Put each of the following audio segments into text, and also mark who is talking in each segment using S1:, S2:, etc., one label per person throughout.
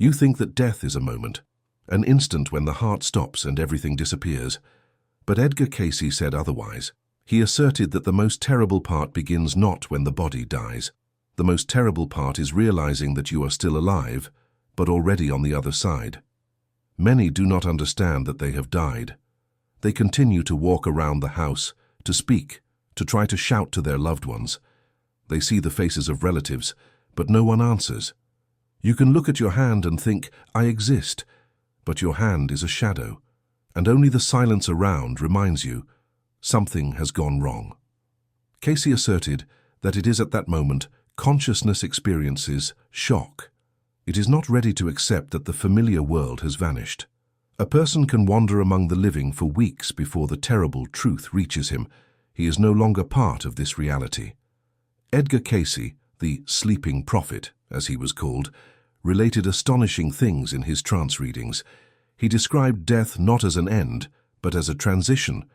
S1: You think that death is a moment, an instant when the heart stops and everything disappears. But Edgar Cayce said otherwise. He asserted that the most terrible part begins not when the body dies. The most terrible part is realizing that you are still alive, but already on the other side. Many do not understand that they have died. They continue to walk around the house, to speak, to try to shout to their loved ones. They see the faces of relatives, but no one answers. You can look at your hand and think, I exist, but your hand is a shadow, and only the silence around reminds you something has gone wrong. Cayce asserted that it is at that moment consciousness experiences shock. It is not ready to accept that the familiar world has vanished. A person can wander among the living for weeks before the terrible truth reaches him. He is no longer part of this reality. Edgar Cayce, the sleeping prophet, as he was called, related astonishing things in his trance readings. He described death not as an end, but as a transition.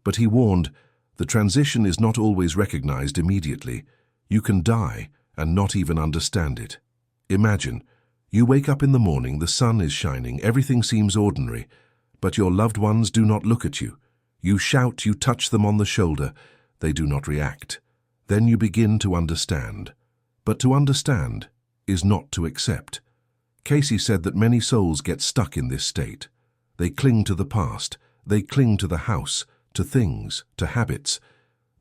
S1: But he warned, the transition is not always recognized immediately. You can die and not even understand it. Imagine, you wake up in the morning, the sun is shining, everything seems ordinary, but your loved ones do not look at you. You shout, you touch them on the shoulder, they do not react. Then you begin to understand. But to understand is not to accept. Cayce said that many souls get stuck in this state. They cling to the past, they cling to the house, to things, to habits.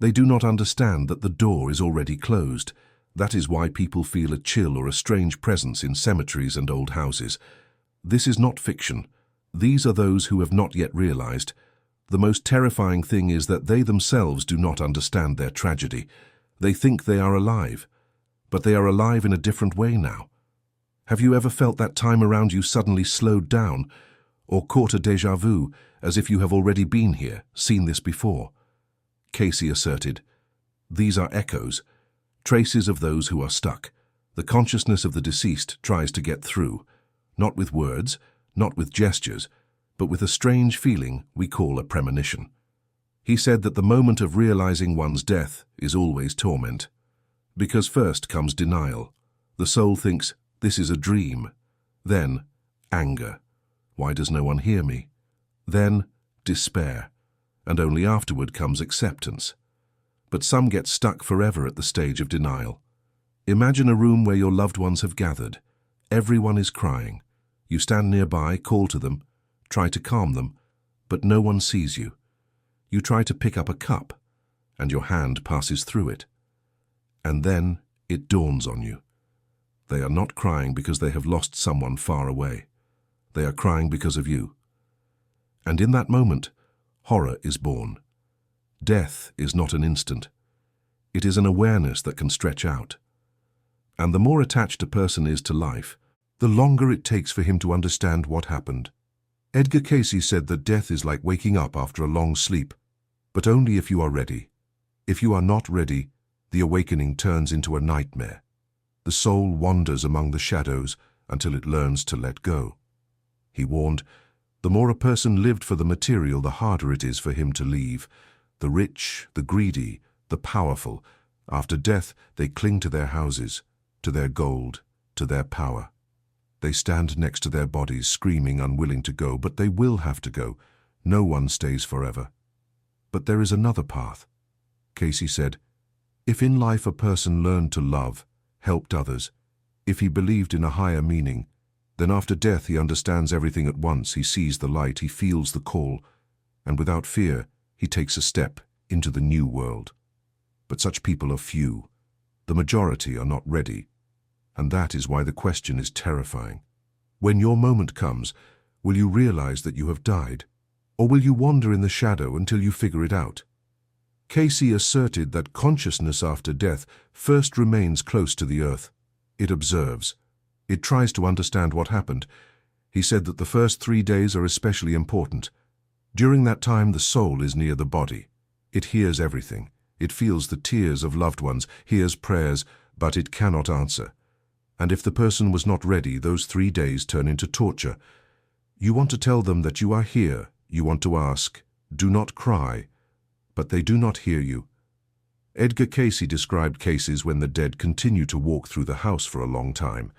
S1: They do not understand that the door is already closed. That is why people feel a chill or a strange presence in cemeteries and old houses. This is not fiction. These are those who have not yet realized. The most terrifying thing is that they themselves do not understand their tragedy. They think they are alive, but they are alive in a different way now. Have you ever felt that time around you suddenly slowed down, or caught a déjà vu, as if you have already been here, seen this before? Cayce asserted, these are echoes, traces of those who are stuck. The consciousness of the deceased tries to get through, not with words, not with gestures, but with a strange feeling we call a premonition. He said that the moment of realizing one's death is always torment. Because first comes denial. The soul thinks, this is a dream. Then, anger. Why does no one hear me? Then, despair. And only afterward comes acceptance. But some get stuck forever at the stage of denial. Imagine a room where your loved ones have gathered. Everyone is crying. You stand nearby, call to them, try to calm them, but no one sees you. You try to pick up a cup, and your hand passes through it. And then it dawns on you. They are not crying because they have lost someone far away. They are crying because of you. And in that moment, horror is born. Death is not an instant. It is an awareness that can stretch out. And the more attached a person is to life, the longer it takes for him to understand what happened. Edgar Cayce said that death is like waking up after a long sleep, but only if you are ready. If you are not ready, the awakening turns into a nightmare. The soul wanders among the shadows until it learns to let go. He warned, the more a person lived for the material, the harder it is for him to leave. The rich, the greedy, the powerful, after death they cling to their houses, to their gold, to their power. They stand next to their bodies, screaming, unwilling to go, but they will have to go. No one stays forever. But there is another path. Cayce said, if in life a person learned to love, helped others, if he believed in a higher meaning, then after death he understands everything at once, he sees the light, he feels the call, and without fear, he takes a step into the new world. But such people are few. The majority are not ready. And that is why the question is terrifying. When your moment comes, will you realize that you have died? Or will you wander in the shadow until you figure it out? Cayce asserted that consciousness after death first remains close to the earth. It observes. It tries to understand what happened. He said that the first 3 days are especially important. During that time, the soul is near the body. It hears everything. It feels the tears of loved ones, hears prayers, but it cannot answer. And if the person was not ready, those 3 days turn into torture. You want to tell them that you are here. You want to ask, do not cry. But they do not hear you. Edgar Cayce described cases when the dead continue to walk through the house for a long time.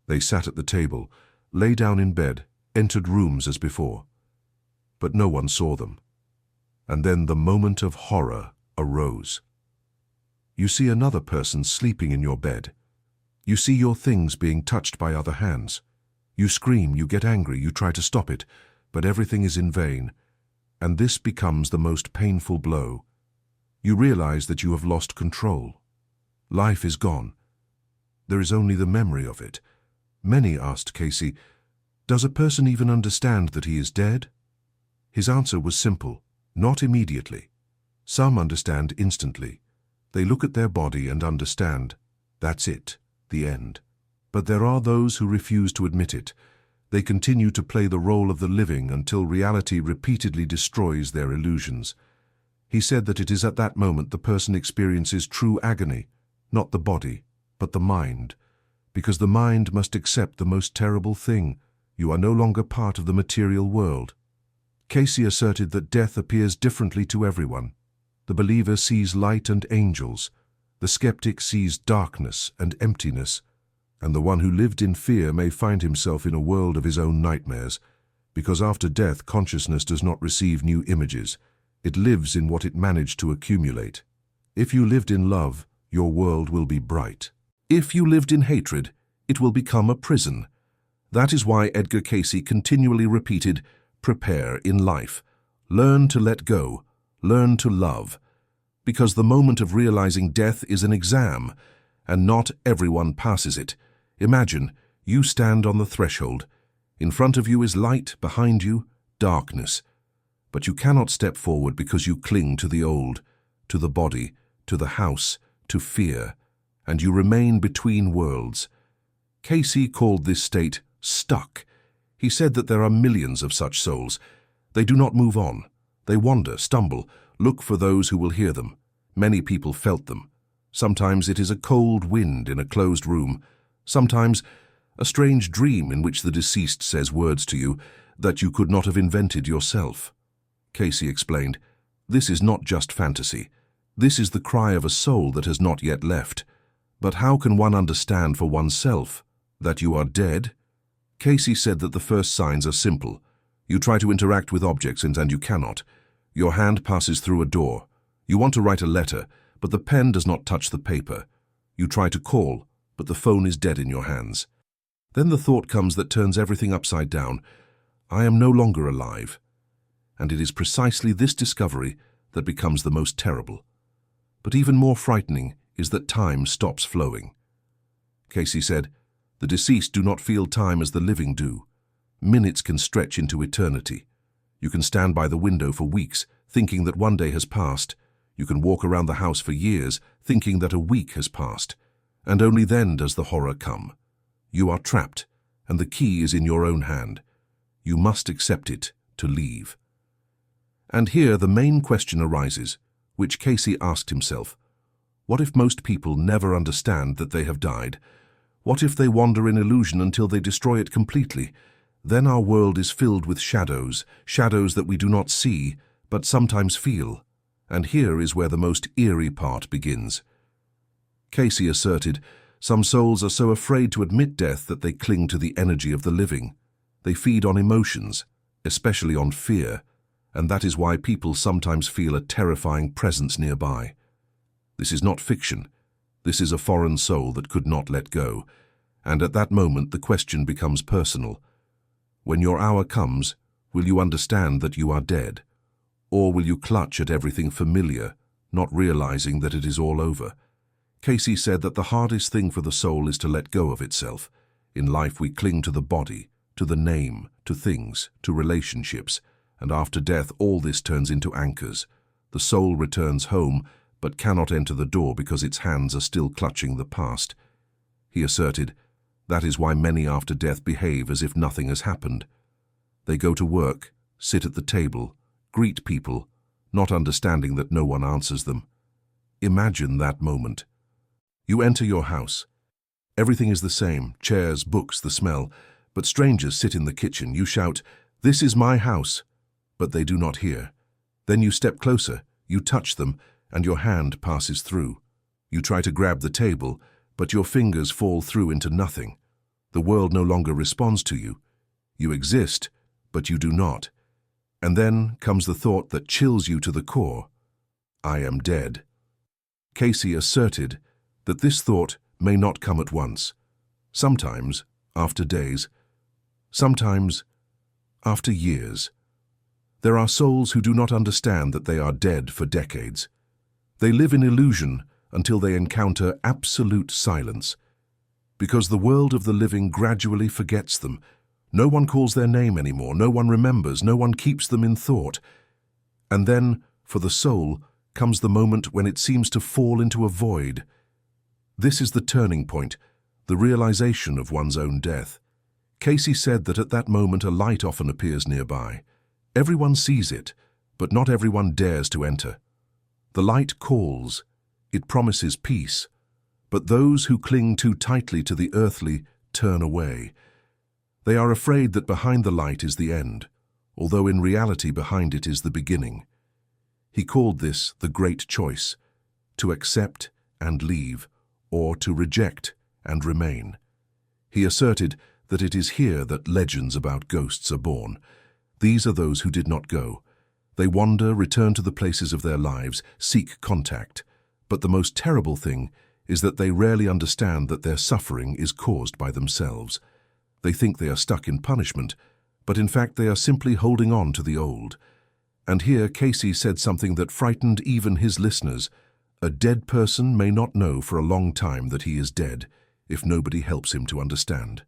S1: They sat at the table, lay down in bed, entered rooms as before. But no one saw them. And then the moment of horror arose. You see another person sleeping in your bed. You see your things being touched by other hands. You scream, you get angry, you try to stop it, but everything is in vain. And this becomes the most painful blow. You realize that you have lost control. Life is gone. There is only the memory of it. Many asked Cayce, "Does a person even understand that he is dead?" His answer was simple, not immediately. Some understand instantly. They look at their body and understand. That's it, the end. But there are those who refuse to admit it. They continue to play the role of the living until reality repeatedly destroys their illusions. He said that it is at that moment the person experiences true agony, not the body, but the mind, because the mind must accept the most terrible thing. You are no longer part of the material world. Cayce asserted that death appears differently to everyone. The believer sees light and angels. The skeptic sees darkness and emptiness. And the one who lived in fear may find himself in a world of his own nightmares, because after death consciousness does not receive new images. It lives in what it managed to accumulate. If you lived in love, your world will be bright. If you lived in hatred, it will become a prison. That is why Edgar Cayce continually repeated, "Prepare in life. Learn to let go. Learn to love." Because the moment of realizing death is an exam, and not everyone passes it. Imagine, you stand on the threshold. In front of you is light, behind you, darkness. But you cannot step forward because you cling to the old, to the body, to the house, to fear, and you remain between worlds. Cayce called this state stuck. He said that there are millions of such souls. They do not move on. They wander, stumble, look for those who will hear them. Many people felt them. Sometimes it is a cold wind in a closed room. Sometimes a strange dream in which the deceased says words to you that you could not have invented yourself. Cayce explained, "This is not just fantasy. This is the cry of a soul that has not yet left. But how can one understand for oneself that you are dead?" Cayce said that the first signs are simple. You try to interact with objects and you cannot. Your hand passes through a door. You want to write a letter, but the pen does not touch the paper. You try to call, but the phone is dead in your hands. Then the thought comes that turns everything upside down. I am no longer alive. And it is precisely this discovery that becomes the most terrible. But even more frightening is that time stops flowing. Cayce said, "The deceased do not feel time as the living do. Minutes can stretch into eternity. You can stand by the window for weeks, thinking that one day has passed. You can walk around the house for years, thinking that a week has passed. And only then does the horror come. You are trapped, and the key is in your own hand. You must accept it to leave." And here the main question arises, which Cayce asked himself. What if most people never understand that they have died? What if they wander in illusion until they destroy it completely? Then our world is filled with shadows, shadows that we do not see, but sometimes feel. And here is where the most eerie part begins. Cayce asserted, some souls are so afraid to admit death that they cling to the energy of the living. They feed on emotions, especially on fear, and that is why people sometimes feel a terrifying presence nearby. This is not fiction. This is a foreign soul that could not let go. And at that moment the question becomes personal. When your hour comes, will you understand that you are dead? Or will you clutch at everything familiar, not realizing that it is all over? Cayce said that the hardest thing for the soul is to let go of itself. In life we cling to the body, to the name, to things, to relationships, and after death all this turns into anchors. The soul returns home, but cannot enter the door because its hands are still clutching the past. He asserted, that is why many after death behave as if nothing has happened. They go to work, sit at the table, greet people, not understanding that no one answers them. Imagine that moment. You enter your house. Everything is the same, chairs, books, the smell, but strangers sit in the kitchen. You shout, "This is my house," but they do not hear. Then you step closer, you touch them, and your hand passes through. You try to grab the table, but your fingers fall through into nothing. The world no longer responds to you. You exist, but you do not. And then comes the thought that chills you to the core. I am dead. Cayce asserted that this thought may not come at once. Sometimes after days. Sometimes after years. There are souls who do not understand that they are dead for decades. They live in illusion until they encounter absolute silence. Because the world of the living gradually forgets them. No one calls their name anymore, no one remembers, no one keeps them in thought. And then, for the soul, comes the moment when it seems to fall into a void. This is the turning point, the realization of one's own death. Cayce said that at that moment a light often appears nearby. Everyone sees it, but not everyone dares to enter. The light calls, it promises peace, but those who cling too tightly to the earthly turn away. They are afraid that behind the light is the end, although in reality behind it is the beginning. He called this the great choice, to accept and leave, or to reject and remain. He asserted that it is here that legends about ghosts are born. These are those who did not go. They wander, return to the places of their lives, seek contact. But the most terrible thing is that they rarely understand that their suffering is caused by themselves. They think they are stuck in punishment, but in fact they are simply holding on to the old. And here Cayce said something that frightened even his listeners. A dead person may not know for a long time that he is dead, if nobody helps him to understand.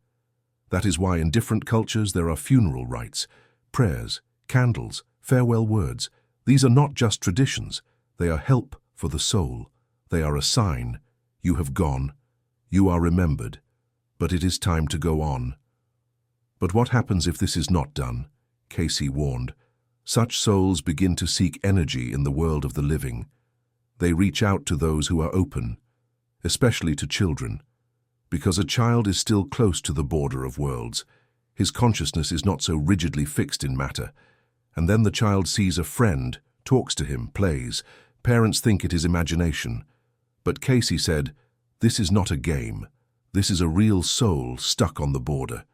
S1: That is why in different cultures there are funeral rites, prayers, candles, farewell words. These are not just traditions, they are help for the soul. They are a sign. You have gone. You are remembered. But it is time to go on. But what happens if this is not done? Cayce warned. Such souls begin to seek energy in the world of the living. They reach out to those who are open, especially to children. Because a child is still close to the border of worlds. His consciousness is not so rigidly fixed in matter. And then the child sees a friend, talks to him, plays. Parents think it is imagination. But Cayce said, this is not a game. This is a real soul stuck on the border.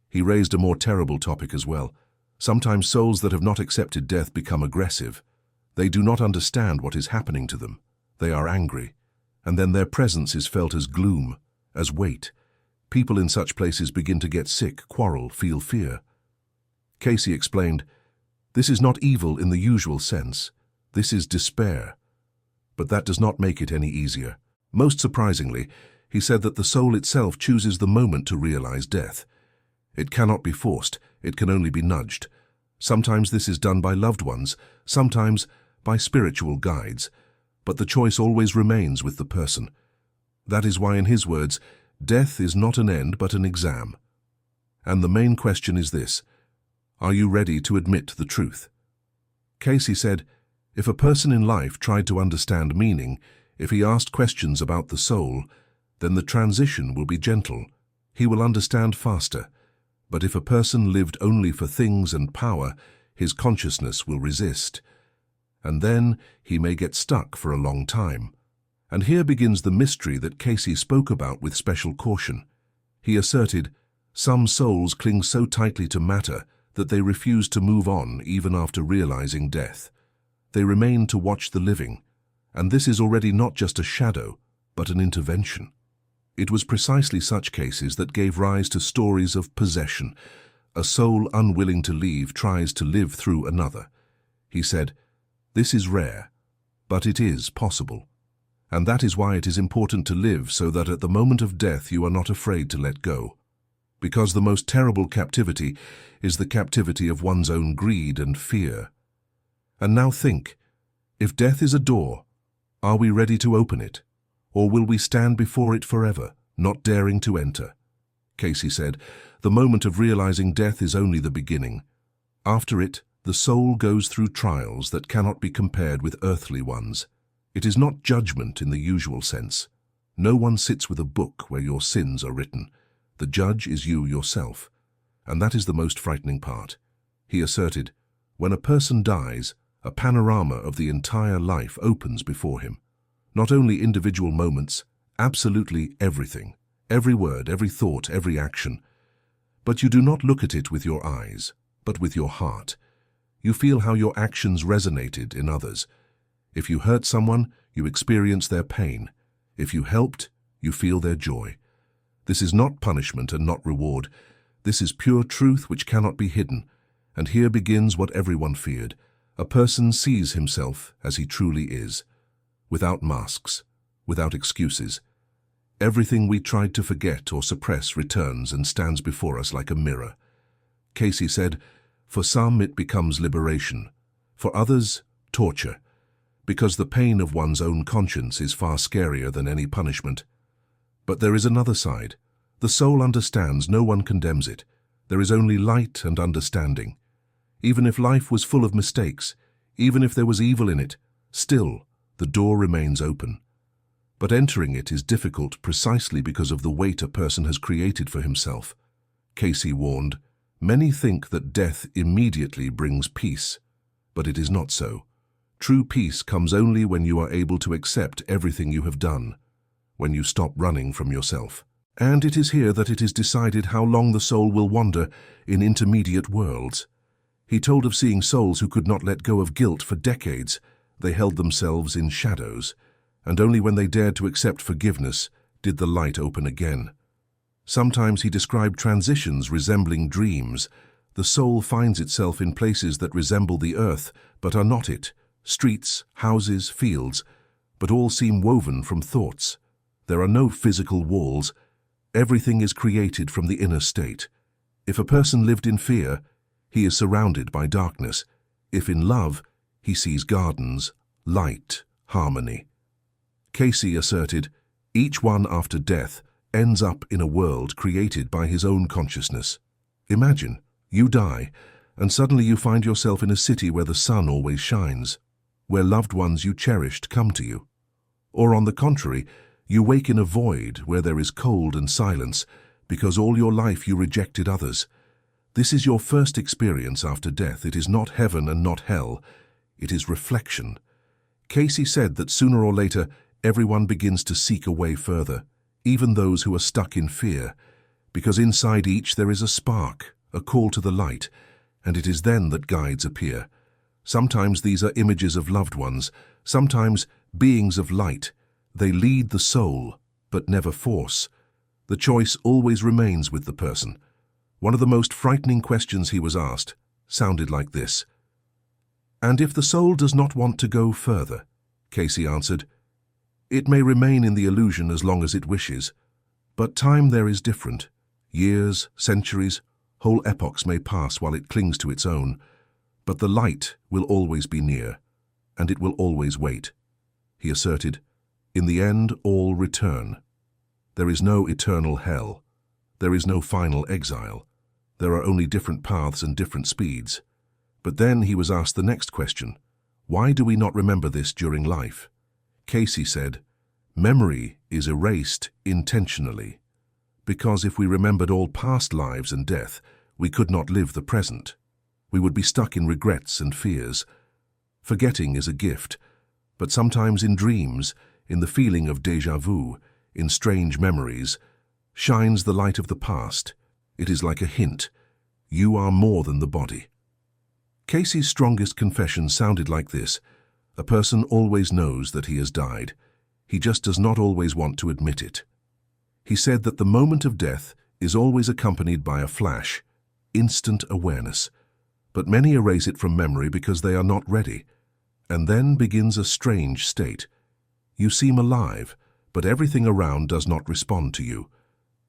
S1: He raised a more terrible topic as well. Sometimes souls that have not accepted death become aggressive. They do not understand what is happening to them. They are angry. And then their presence is felt as gloom, as weight. People in such places begin to get sick, quarrel, feel fear. Cayce explained, this is not evil in the usual sense. This is despair. But that does not make it any easier. Most surprisingly, he said that the soul itself chooses the moment to realize death. It cannot be forced, it can only be nudged. Sometimes this is done by loved ones, sometimes by spiritual guides. But the choice always remains with the person. That is why, in his words, death is not an end but an exam. And the main question is this: are you ready to admit the truth? Cayce said, if a person in life tried to understand meaning, if he asked questions about the soul, then the transition will be gentle. He will understand faster. But if a person lived only for things and power, his consciousness will resist. And then he may get stuck for a long time. And here begins the mystery that Cayce spoke about with special caution. He asserted, some souls cling so tightly to matter that they refuse to move on even after realizing death. They remain to watch the living, and this is already not just a shadow, but an intervention. It was precisely such cases that gave rise to stories of possession. A soul unwilling to leave tries to live through another. He said, this is rare, but it is possible. And that is why it is important to live so that at the moment of death you are not afraid to let go. Because the most terrible captivity is the captivity of one's own greed and fear. And now think, if death is a door, are we ready to open it? Or will we stand before it forever, not daring to enter? Cayce said, the moment of realizing death is only the beginning. After it, the soul goes through trials that cannot be compared with earthly ones. It is not judgment in the usual sense. No one sits with a book where your sins are written. The judge is you yourself. And that is the most frightening part. He asserted, when a person dies, a panorama of the entire life opens before him. Not only individual moments, absolutely everything. every word, every thought, every action. But you do not look at it with your eyes, but with your heart. You feel how your actions resonated in others. If you hurt someone, you experience their pain. If you helped, you feel their joy. This is not punishment and not reward. This is pure truth which cannot be hidden. And here begins what everyone feared. A person sees himself as he truly is, without masks, without excuses. Everything we tried to forget or suppress returns and stands before us like a mirror. Cayce said, "For some it becomes liberation, for others, torture, because the pain of one's own conscience is far scarier than any punishment. But there is another side. The soul understands, no one condemns it. There is only light and understanding. Even if life was full of mistakes, even if there was evil in it, still, the door remains open. But entering it is difficult precisely because of the weight a person has created for himself." Cayce warned, "Many think that death immediately brings peace, but it is not so. True peace comes only when you are able to accept everything you have done, when you stop running from yourself. And it is here that it is decided how long the soul will wander in intermediate worlds." He told of seeing souls who could not let go of guilt for decades. They held themselves in shadows, and only when they dared to accept forgiveness did the light open again. Sometimes he described transitions resembling dreams. The soul finds itself in places that resemble the earth, but are not it. Streets, houses, fields, but all seem woven from thoughts. There are no physical walls. Everything is created from the inner state. If a person lived in fear, he is surrounded by darkness. If in love, he sees gardens, light, harmony. Cayce asserted, "Each one after death ends up in a world created by his own consciousness." Imagine, you die, and suddenly you find yourself in a city where the sun always shines, where loved ones you cherished come to you. Or on the contrary, you wake in a void where there is cold and silence because all your life you rejected others. This is your first experience after death. It is not heaven and not hell. It is reflection. Cayce said that sooner or later, everyone begins to seek a way further, even those who are stuck in fear, because inside each there is a spark, a call to the light, and it is then that guides appear. Sometimes these are images of loved ones, sometimes beings of light. They lead the soul, but never force. The choice always remains with the person. One of the most frightening questions he was asked sounded like this: "And if the soul does not want to go further?" Cayce answered, "It may remain in the illusion as long as it wishes. But time there is different. Years, centuries, whole epochs may pass while it clings to its own. But the light will always be near, and it will always wait." He asserted, "In the end, all return. There is no eternal hell. There is no final exile. There are only different paths and different speeds." But then he was asked the next question: "Why do we not remember this during life?" Cayce said, "Memory is erased intentionally, because if we remembered all past lives and death, we could not live the present. We would be stuck in regrets and fears. Forgetting is a gift, but sometimes in dreams, in the feeling of déjà vu, in strange memories, shines the light of the past. It is like a hint. You are more than the body." Cayce's strongest confession sounded like this: a person always knows that he has died. He just does not always want to admit it. He said that the moment of death is always accompanied by a flash, instant awareness. But many erase it from memory because they are not ready. And then begins a strange state. You seem alive, but everything around does not respond to you.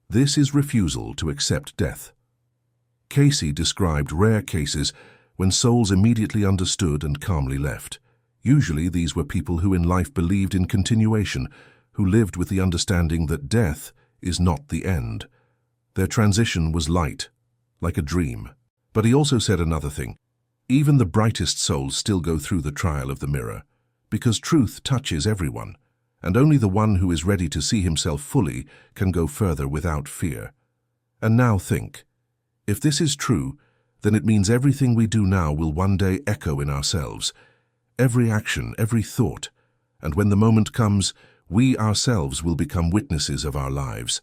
S1: This is refusal to accept death. Cayce described rare cases when souls immediately understood and calmly left. Usually these were people who in life believed in continuation, who lived with the understanding that death is not the end. Their transition was light, like a dream. But he also said another thing: even the brightest souls still go through the trial of the mirror, because truth touches everyone, and only the one who is ready to see himself fully can go further without fear. And now think, if this is true, then it means everything we do now will one day echo in ourselves, every action, every thought, and when the moment comes, we ourselves will become witnesses of our lives.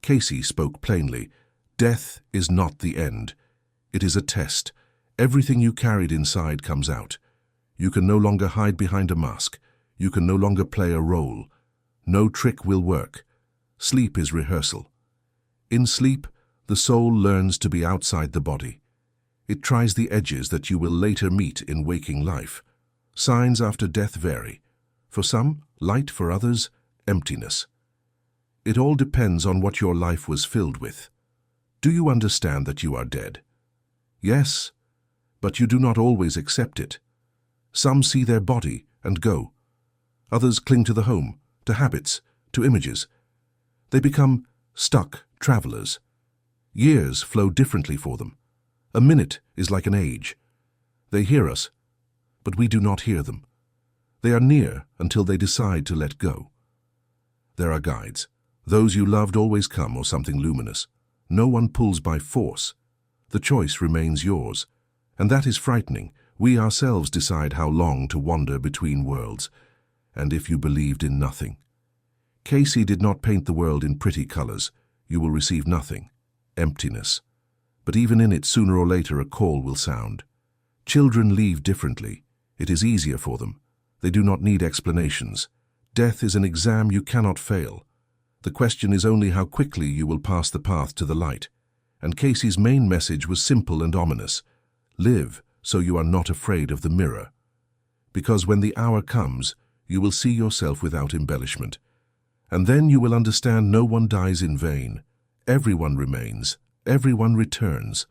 S1: Cayce spoke plainly. Death is not the end. It is a test. Everything you carried inside comes out. You can no longer hide behind a mask. You can no longer play a role. No trick will work. Sleep is rehearsal. In sleep, the soul learns to be outside the body. It tries the edges that you will later meet in waking life. Signs after death vary. For some, light; for others, emptiness. It all depends on what your life was filled with. Do you understand that you are dead? Yes, but you do not always accept it. Some see their body and go. Others cling to the home, to habits, to images. They become stuck travelers. Years flow differently for them. A minute is like an age. They hear us, but we do not hear them. They are near until they decide to let go. There are guides. Those you loved always come, or something luminous. No one pulls by force. The choice remains yours. And that is frightening. We ourselves decide how long to wander between worlds. And if you believed in nothing. Cayce did not paint the world in pretty colors. You will receive nothing. Emptiness. But even in it, sooner or later, a call will sound. Children leave differently. It is easier for them. They do not need explanations. Death is an exam you cannot fail. The question is only how quickly you will pass the path to the light. And Cayce's main message was simple and ominous. Live so you are not afraid of the mirror. Because when the hour comes, you will see yourself without embellishment. And then you will understand no one dies in vain. Everyone remains. Everyone returns.